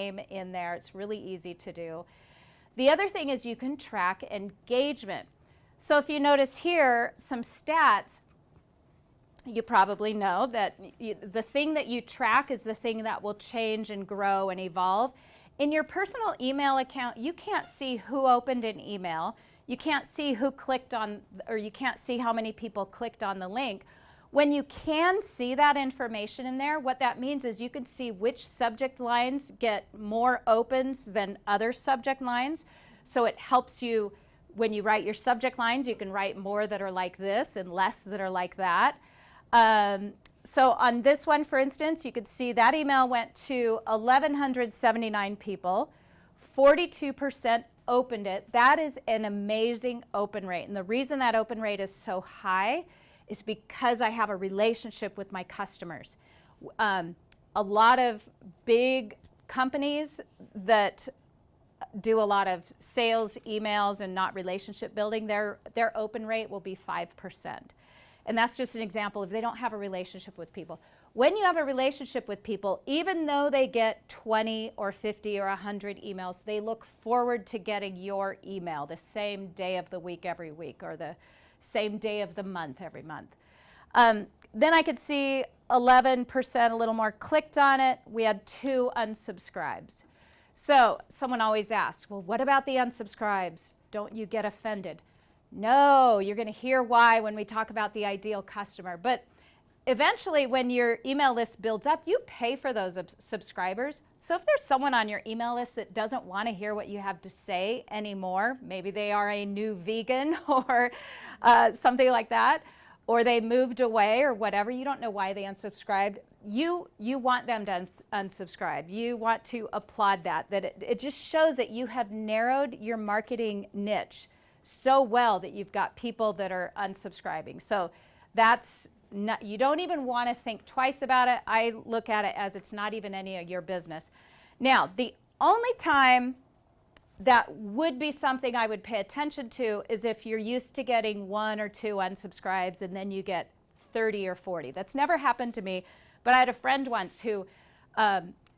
name in there. It's really easy to do. The other thing is you can track engagement. So if you notice here some stats, you probably know that the thing that you track is the thing that will change and grow and evolve. In your personal email account, you can't see who opened an email. You can't see who clicked on, or you can't see how many people clicked on the link. When you can see that information in there, what that means is you can see which subject lines get more opens than other subject lines. So it helps you, when you write your subject lines, you can write more that are like this and less that are like that. So on this one, for instance, you could see that email went to 1,179 people. 42% opened it. That is an amazing open rate. And the reason that open rate is so high is because I have a relationship with my customers. A lot of big companies that do a lot of sales emails and not relationship building, their open rate will be 5%. And that's just an example of they don't have a relationship with people. When you have a relationship with people, even though they get 20 or 50 or 100 emails, they look forward to getting your email the same day of the week every week, or the same day of the month every month. Then I could see 11%, a little more, clicked on it. We had 2 unsubscribes. So someone always asks, well, what about the unsubscribes? Don't you get offended? No, you're going to hear why when we talk about the ideal customer. But eventually, when your email list builds up, you pay for those subscribers. So if there's someone on your email list that doesn't want to hear what you have to say anymore, maybe they are a new vegan or something like that, or they moved away or whatever, you don't know why they unsubscribed, you want them to unsubscribe. You want to applaud that it just shows that you have narrowed your marketing niche so well that you've got people that are unsubscribing. So that's not, you don't even want to think twice about it. I look at it as it's not even any of your business. Now, the only time that would be something I would pay attention to is if you're used to getting 1 or 2 unsubscribes and then you get 30 or 40. That's never happened to me, but I had a friend once who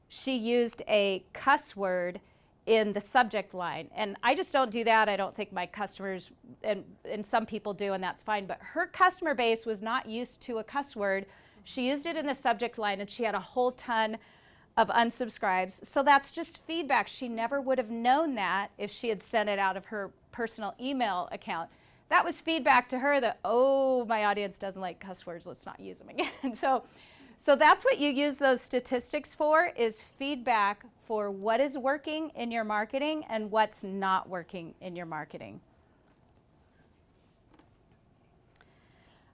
she used a cuss word in the subject line. And I just don't do that. I don't think my customers, and some people do, and that's fine. But her customer base was not used to a cuss word. She used it in the subject line, and she had a whole ton of unsubscribes. So that's just feedback. She never would have known that if she had sent it out of her personal email account. That was feedback to her that, oh, my audience doesn't like cuss words. Let's not use them again. So that's what you use those statistics for, is feedback for what is working in your marketing and what's not working in your marketing.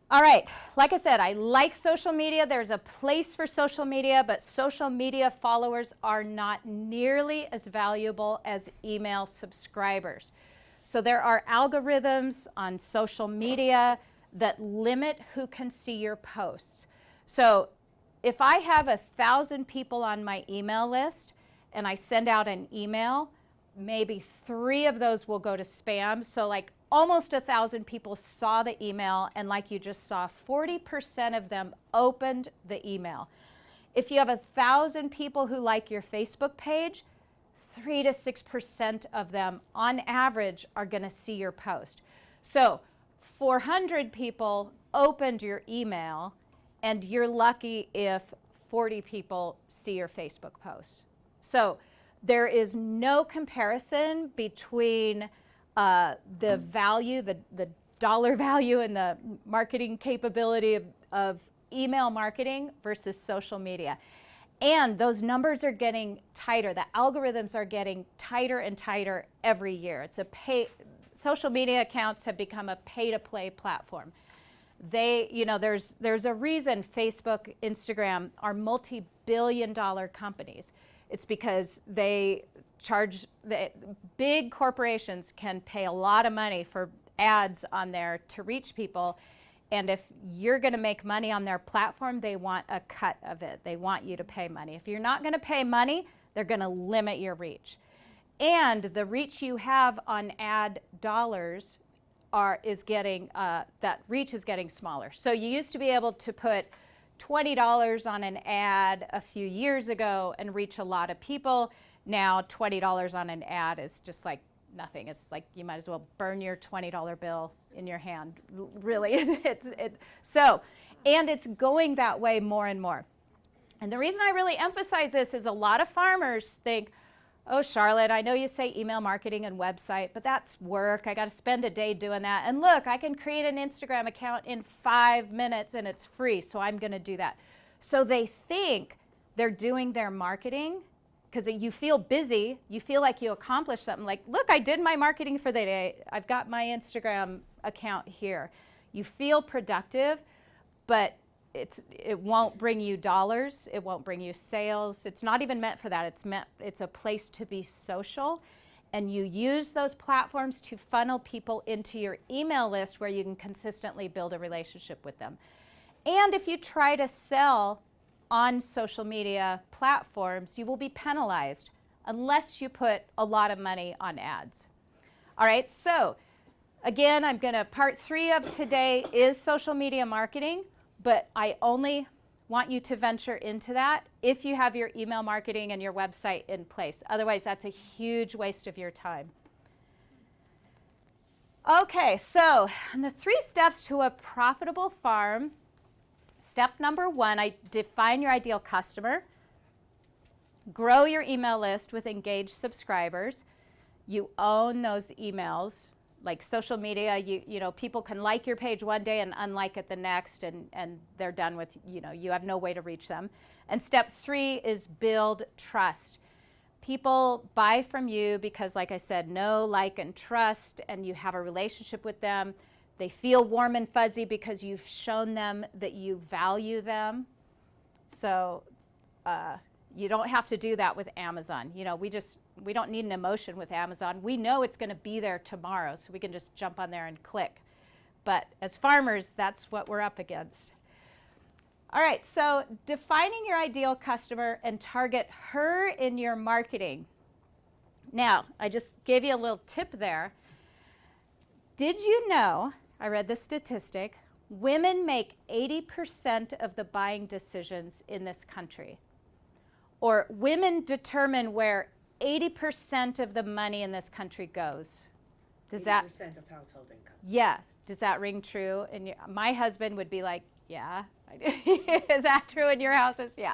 All right, like I said, I like social media. There's a place for social media, but social media followers are not nearly as valuable as email subscribers. So there are algorithms on social media that limit who can see your posts. So if I have 1,000 people on my email list and I send out an email, maybe 3 of those will go to spam. So like almost 1,000 people saw the email, and like you just saw, 40% of them opened the email. If you have 1,000 people who like your Facebook page, 3 to 6% of them on average are going to see your post. So 400 people opened your email, and you're lucky if 40 people see your Facebook post. So there is no comparison between the value, the dollar value and the marketing capability of email marketing versus social media. And those numbers are getting tighter. The algorithms are getting tighter and tighter every year. Social media accounts have become a pay-to-play platform. There's a reason Facebook, Instagram are multi-billion-dollar companies. It's because they charge, big corporations can pay a lot of money for ads on there to reach people. And if you're going to make money on their platform, they want a cut of it. They want you to pay money. If you're not going to pay money, they're going to limit your reach. And the reach you have on ad dollars that reach is getting smaller. So you used to be able to put $20 on an ad a few years ago and reach a lot of people. now $20 on an ad is just like nothing. It's like you might as well burn your $20 bill in your hand. Really, and it's going that way more and more. And the reason I really emphasize this is a lot of farmers think, oh, Charlotte, I know you say email marketing and website, but that's work. I got to spend a day doing that. And look, I can create an Instagram account in 5 minutes and it's free, so I'm going to do that. So they think they're doing their marketing because you feel busy. You feel like you accomplished something. Like, look, I did my marketing for the day. I've got my Instagram account here. You feel productive, but it won't bring you dollars. It won't bring you sales. It's not even meant for that. It's a place to be social, and you use those platforms to funnel people into your email list where you can consistently build a relationship with them. And if you try to sell on social media platforms, you will be penalized unless you put a lot of money on ads. All right, so again, part 3 of today is social media marketing. But I only want you to venture into that if you have your email marketing and your website in place. Otherwise, that's a huge waste of your time. Okay, so the 3 steps to a profitable farm. Step number 1, define your ideal customer. Grow your email list with engaged subscribers. You own those emails. Like social media, you know, people can like your page one day and unlike it the next, and they're done with, you have no way to reach them. And step 3 is build trust. People buy from you because, like I said, know, like, and trust, and you have a relationship with them. They feel warm and fuzzy because you've shown them that you value them. So you don't have to do that with Amazon. You know, we don't need an emotion with Amazon. We know it's going to be there tomorrow, so we can just jump on there and click. But as farmers, that's what we're up against. All right, so defining your ideal customer and target her in your marketing. Now, I just gave you a little tip there. Did you know, I read the statistic, women make 80% of the buying decisions in this country. Or women determine where 80% of the money in this country goes. Does 80% of household income. Yeah. Does that ring true? And my husband would be like, yeah. Is that true in your houses? Yeah.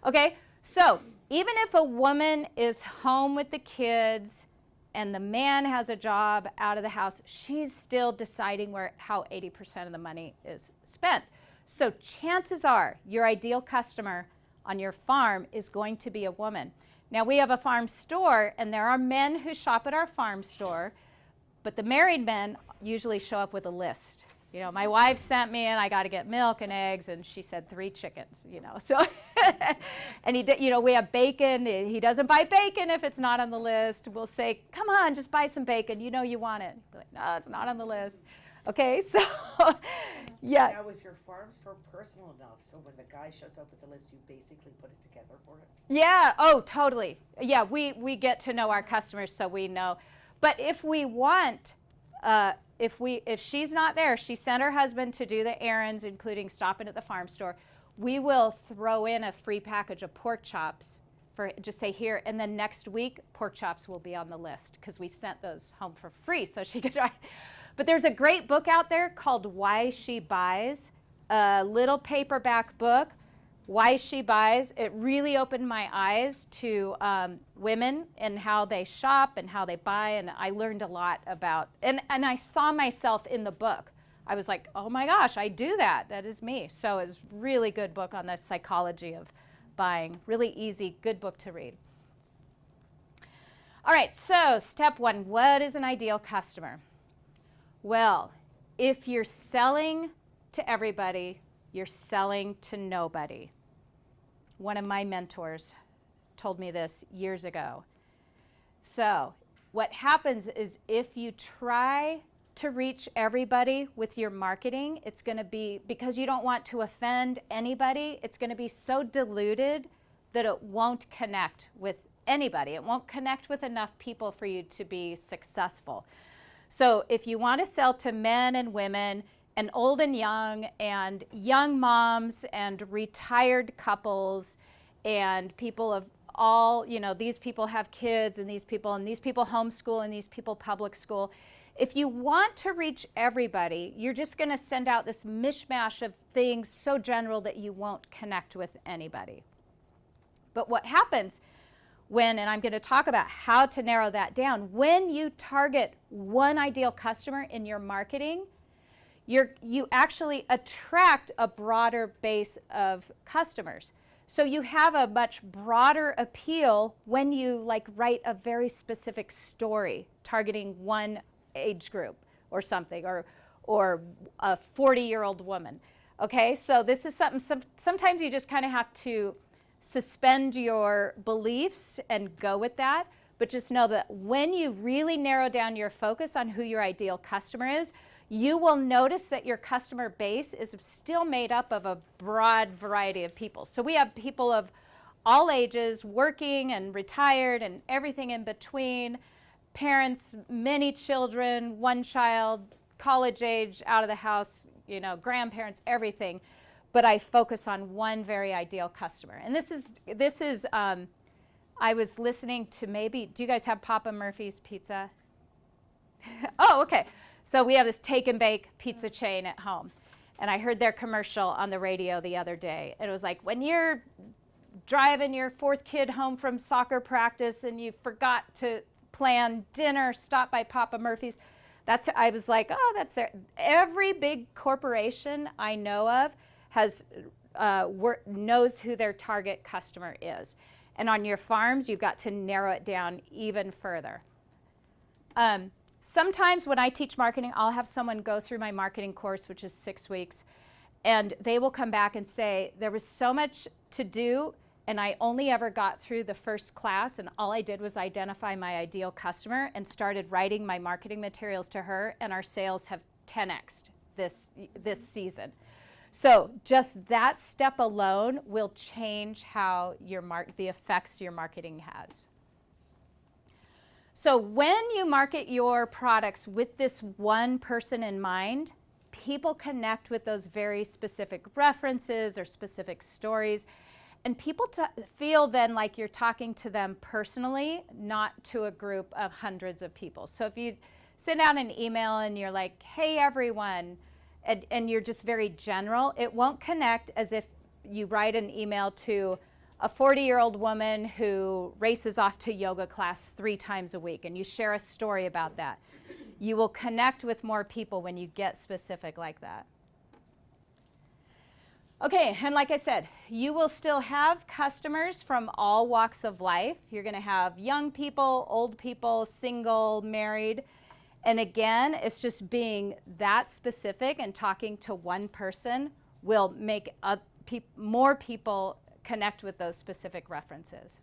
Okay. So even if a woman is home with the kids and the man has a job out of the house, she's still deciding how 80% of the money is spent. So chances are your ideal customer on your farm is going to be a woman. Now, we have a farm store, and there are men who shop at our farm store, but the married men usually show up with a list. You know, my wife sent me, and I got to get milk and eggs, and she said 3 chickens, you know. So, and we have bacon. He doesn't buy bacon if it's not on the list. We'll say, come on, just buy some bacon. You know you want it. He'll be like, no, it's not on the list. Okay, so, yeah. Now, is your farm store personal enough so when the guy shows up with the list, you basically put it together for him? Yeah, oh, totally. Yeah, we get to know our customers, so we know. But if we want, if she's not there, she sent her husband to do the errands, including stopping at the farm store, we will throw in a free package of pork chops for, just say here, and then next week, pork chops will be on the list because we sent those home for free so she could try. But there's a great book out there called Why She Buys, a little paperback book, Why She Buys. It really opened my eyes to women and how they shop and how they buy, and I learned a lot about, and I saw myself in the book. I was like, oh my gosh, I do that. That is me. So it's a really good book on the psychology of buying. Really easy, good book to read. All right, so step 1, what is an ideal customer? Well, if you're selling to everybody, you're selling to nobody. One of my mentors told me this years ago. So what happens is if you try to reach everybody with your marketing, it's going to be, because you don't want to offend anybody, it's going to be so diluted that it won't connect with anybody. It won't connect with enough people for you to be successful. So if you want to sell to men and women and old and young moms and retired couples and people of all, these people have kids and these people homeschool and these people public school. If you want to reach everybody, you're just going to send out this mishmash of things so general that you won't connect with anybody. But what happens when, and I'm going to talk about how to narrow that down, when you target one ideal customer in your marketing, you actually attract a broader base of customers. So you have a much broader appeal when you write a very specific story targeting one age group or something, or a 40-year-old woman. Okay, so this is something, sometimes you just kind of have to suspend your beliefs and go with that, but just know that when you really narrow down your focus on who your ideal customer is, you will notice that your customer base is still made up of a broad variety of people. So we have people of all ages, working and retired and everything in between, parents, many children, one child, college age, out of the house, grandparents, everything. But I focus on one very ideal customer. And this is I was listening to do you guys have Papa Murphy's Pizza? Oh, okay. So we have this take and bake pizza chain at home. And I heard their commercial on the radio the other day. And it was like, when you're driving your fourth kid home from soccer practice and you forgot to plan dinner, stop by Papa Murphy's. I was like, oh, that's there. Every big corporation I know of knows who their target customer is. And on your farms, you've got to narrow it down even further. Sometimes when I teach marketing, I'll have someone go through my marketing course, which is 6 weeks, and they will come back and say, there was so much to do, and I only ever got through the first class, and all I did was identify my ideal customer and started writing my marketing materials to her, and our sales have 10x'd this season. So just that step alone will change how the effects your marketing has. So when you market your products with this one person in mind, people connect with those very specific references or specific stories, and people feel then like you're talking to them personally, not to a group of hundreds of people. So if you send out an email and you're like, hey everyone, and you're just very general, it won't connect as if you write an email to a 40-year-old woman who races off to yoga class 3 times a week, and you share a story about that. You will connect with more people when you get specific like that. Okay, and like I said, you will still have customers from all walks of life. You're going to have young people, old people, single, married. And again, it's just being that specific and talking to one person will make more people connect with those specific references.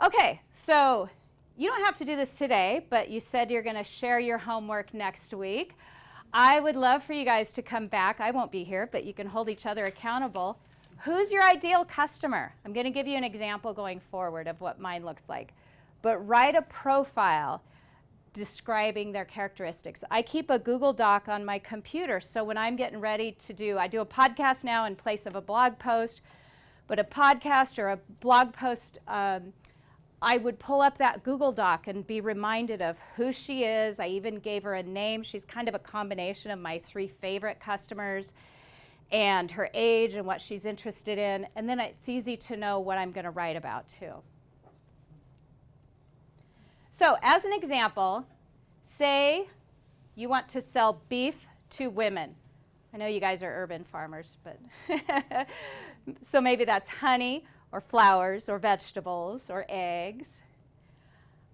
Okay, so you don't have to do this today, but you said you're going to share your homework next week. I would love for you guys to come back. I won't be here, but you can hold each other accountable. Who's your ideal customer? I'm going to give you an example going forward of what mine looks like. But write a profile describing their characteristics. I keep a Google Doc on my computer, so when I'm getting ready I do a podcast now in place of a blog post, but a podcast or a blog post, I would pull up that Google Doc and be reminded of who she is. I even gave her a name. She's kind of a combination of my 3 favorite customers and her age and what she's interested in. And then it's easy to know what I'm going to write about too. So as an example, say you want to sell beef to women. I know you guys are urban farmers, but so maybe that's honey or flowers or vegetables or eggs.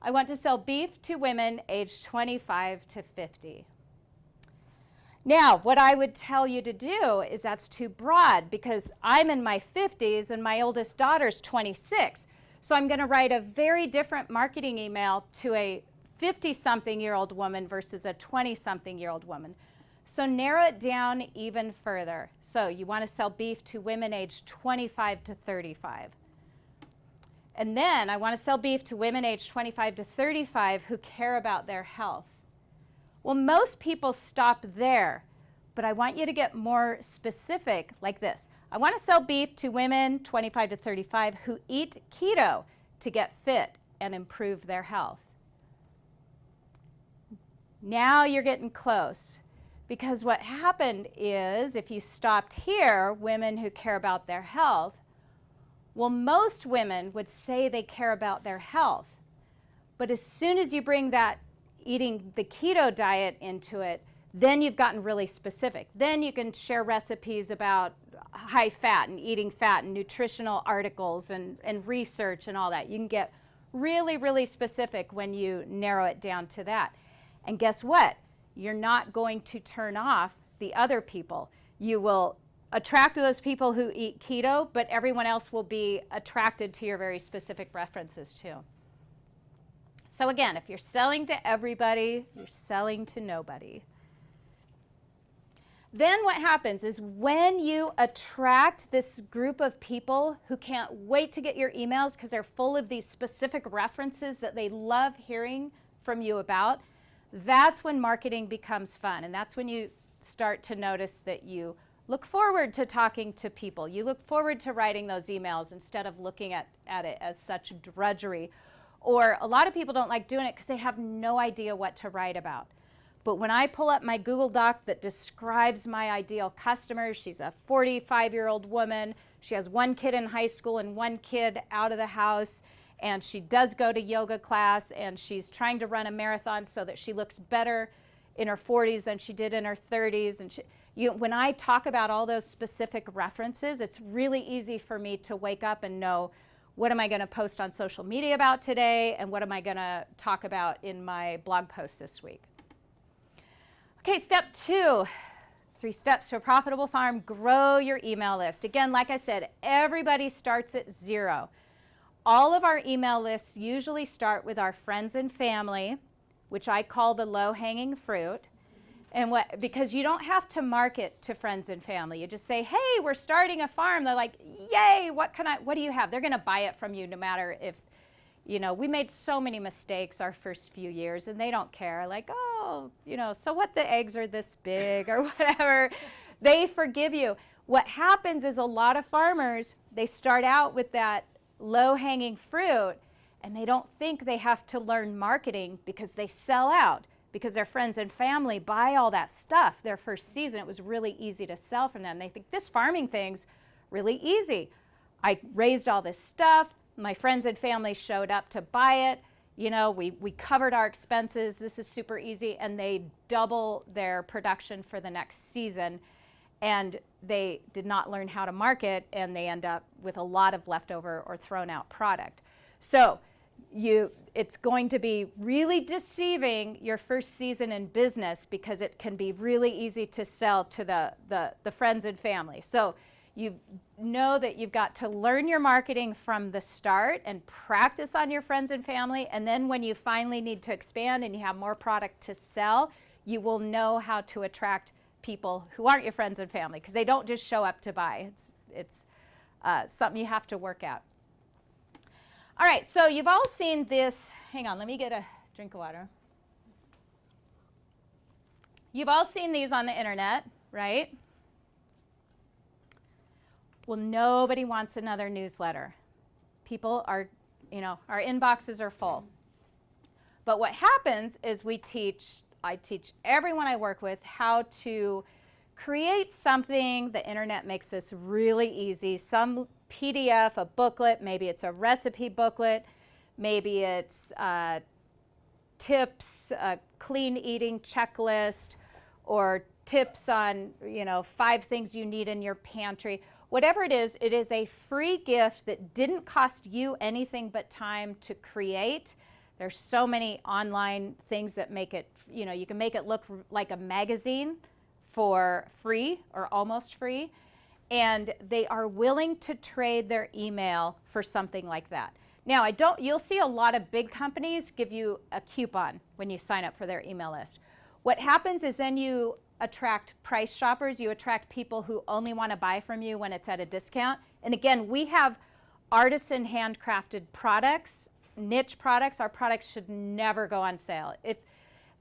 I want to sell beef to women aged 25 to 50. Now, what I would tell you to do is that's too broad because I'm in my 50s and my oldest daughter's 26. So I'm going to write a very different marketing email to a 50-something-year-old woman versus a 20-something-year-old woman. So narrow it down even further. So you want to sell beef to women aged 25 to 35. And then I want to sell beef to women aged 25 to 35 who care about their health. Well, most people stop there, but I want you to get more specific like this. I want to sell beef to women 25 to 35 who eat keto to get fit and improve their health. Now you're getting close, because what happened is, if you stopped here, women who care about their health, well, most women would say they care about their health. But as soon as you bring that eating the keto diet into it, then you've gotten really specific. Then you can share recipes about high fat and eating fat and nutritional articles and research and all that. You can get really, really specific when you narrow it down to that. And guess what? You're not going to turn off the other people. You will attract those people who eat keto, but everyone else will be attracted to your very specific references too. So again, if you're selling to everybody, you're selling to nobody. Then what happens is, when you attract this group of people who can't wait to get your emails because they're full of these specific references that they love hearing from you about, that's when marketing becomes fun. And that's when you start to notice that you look forward to talking to people. You look forward to writing those emails instead of looking at it as such drudgery. Or a lot of people don't like doing it because they have no idea what to write about. But when I pull up my Google Doc that describes my ideal customer, she's a 45-year-old woman. She has one kid in high school and one kid out of the house. And she does go to yoga class, and she's trying to run a marathon so that she looks better in her 40s than she did in her 30s. And when I talk about all those specific references, it's really easy for me to wake up and know, what am I going to post on social media about today, and what am I going to talk about in my blog post this week? Okay, step 2, 3 steps to a profitable farm: grow your email list. Again, like I said, everybody starts at 0. All of our email lists usually start with our friends and family, which I call the low-hanging fruit. And because you don't have to market to friends and family. You just say, hey, we're starting a farm. They're like, yay, what do you have? They're going to buy it from you no matter if, we made so many mistakes our first few years, and they don't care. Like, oh, so what, the eggs are this big or whatever. They forgive you. What happens is, a lot of farmers, they start out with that low-hanging fruit, and they don't think they have to learn marketing because they sell out, because their friends and family buy all that stuff their first season. It was really easy to sell from them. They think, this farming thing's really easy. I raised all this stuff. My friends and family showed up to buy it. We covered our expenses. This is super easy. And they double their production for the next season. And they did not learn how to market, and they end up with a lot of leftover or thrown out product. So it's going to be really deceiving your first season in business, because it can be really easy to sell to the friends and family. So you know that you've got to learn your marketing from the start and practice on your friends and family. And then when you finally need to expand and you have more product to sell, you will know how to attract people who aren't your friends and family, because they don't just show up to buy. It's something you have to work at. All right, so you've all seen this. Hang on, let me get a drink of water. You've all seen these on the internet, right? Well, nobody wants another newsletter. People are, our inboxes are full. But what happens is I teach everyone I work with how to create something. The internet makes this really easy. Some PDF, a booklet, maybe it's a recipe booklet, maybe it's tips, a clean eating checklist, or tips on 5 things you need in your pantry. Whatever it is a free gift that didn't cost you anything but time to create. There's so many online things that make it, you can make it look like a magazine for free or almost free. And they are willing to trade their email for something like that. Now, you'll see a lot of big companies give you a coupon when you sign up for their email list. What happens is, then you attract price shoppers. You attract people who only want to buy from you when it's at a discount. And again, we have artisan handcrafted products, niche products. Our products should never go on sale.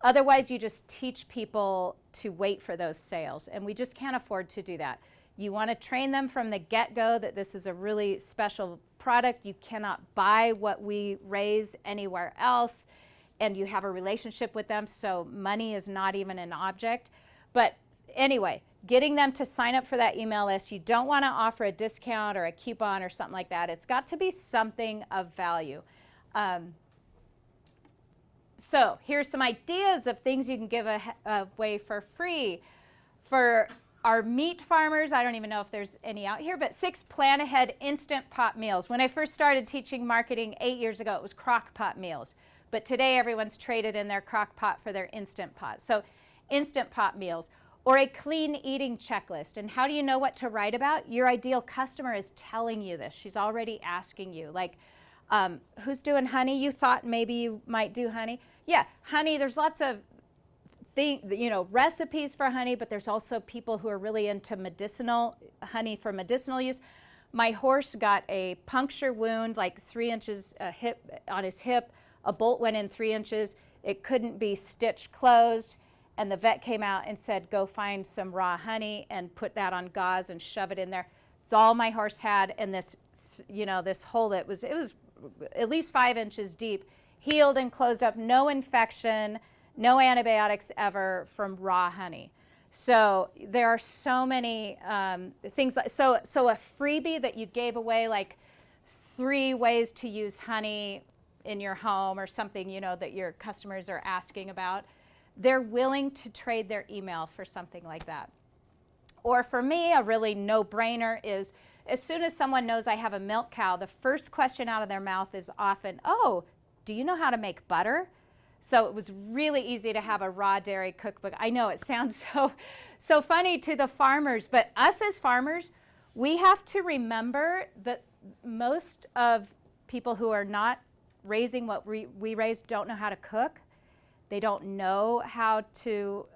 Otherwise, you just teach people to wait for those sales, and we just can't afford to do that. You want to train them from the get-go that this is a really special product. You cannot buy what we raise anywhere else, and you have a relationship with them, so money is not even an object. But anyway, getting them to sign up for that email list, you don't want to offer a discount or a coupon or something like that. It's got to be something of value. So here's some ideas of things you can give away for free. For our meat farmers, I don't even know if there's any out here, but 6 plan ahead instant pot meals. When I first started teaching marketing 8 years ago, it was crock pot meals. But today everyone's traded in their crock pot for their instant pot. So instant pot meals. Or a clean eating checklist. And how do you know what to write about? Your ideal customer is telling you this. She's already asking you. Like, who's doing honey? You thought maybe you might do honey. Yeah, honey, there's lots of recipes for honey, but there's also people who are really into medicinal honey for medicinal use. My horse got a puncture wound, like 3 inches on his hip. A bolt went in 3 inches. It couldn't be stitched closed. And the vet came out and said, go find some raw honey and put that on gauze and shove it in there. It's all my horse had. And this, this hole that it was at least 5 inches deep, healed and closed up, no infection, no antibiotics ever from raw honey. So there are so many things. So a freebie that you gave away, like 3 ways to use honey in your home or something, that your customers are asking about, they're willing to trade their email for something like that. Or for me, a really no-brainer is, as soon as someone knows I have a milk cow, the first question out of their mouth is often, oh, do you know how to make butter? So it was really easy to have a raw dairy cookbook. I know it sounds so funny to the farmers, but us as farmers, we have to remember that most of people who are not raising what we raise don't know how to cook. They don't know how to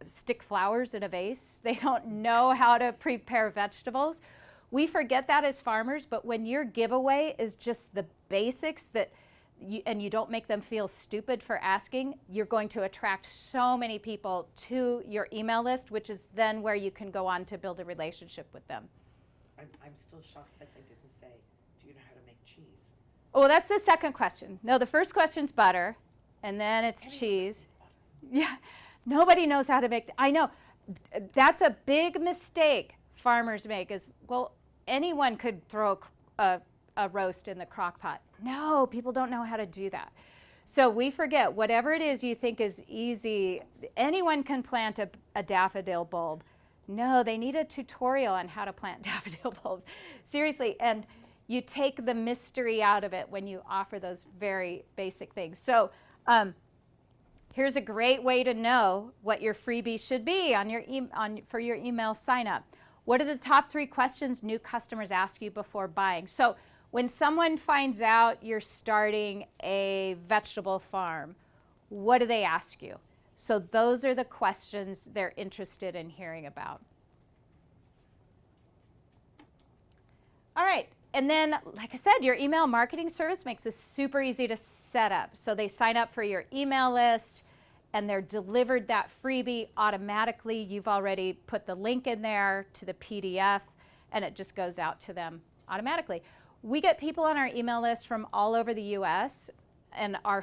stick flowers in a vase. They don't know how to prepare vegetables. We forget that as farmers, but when your giveaway is just the basics and you don't make them feel stupid for asking, you're going to attract so many people to your email list, which is then where you can go on to build a relationship with them. I'm still shocked that they didn't say, do you know how to make cheese? Oh, that's the second question. No, the first question's butter, and then it's cheese. Yeah, nobody knows how to make, I know. That's a big mistake farmers make is, well, anyone could throw a roast in the crock pot. No, people don't know how to do that. So we forget, whatever it is you think is easy, anyone can plant a daffodil bulb. No, they need a tutorial on how to plant daffodil bulbs. Seriously, and you take the mystery out of it when you offer those very basic things. So here's a great way to know what your freebie should be for your email sign up. What are the top 3 questions new customers ask you before buying? So when someone finds out you're starting a vegetable farm, what do they ask you? So those are the questions they're interested in hearing about. All right, and then, like I said, your email marketing service makes this super easy to set up. So they sign up for your email list, and they're delivered that freebie automatically. You've already put the link in there to the PDF, and it just goes out to them automatically. We get people on our email list from all over the US, and our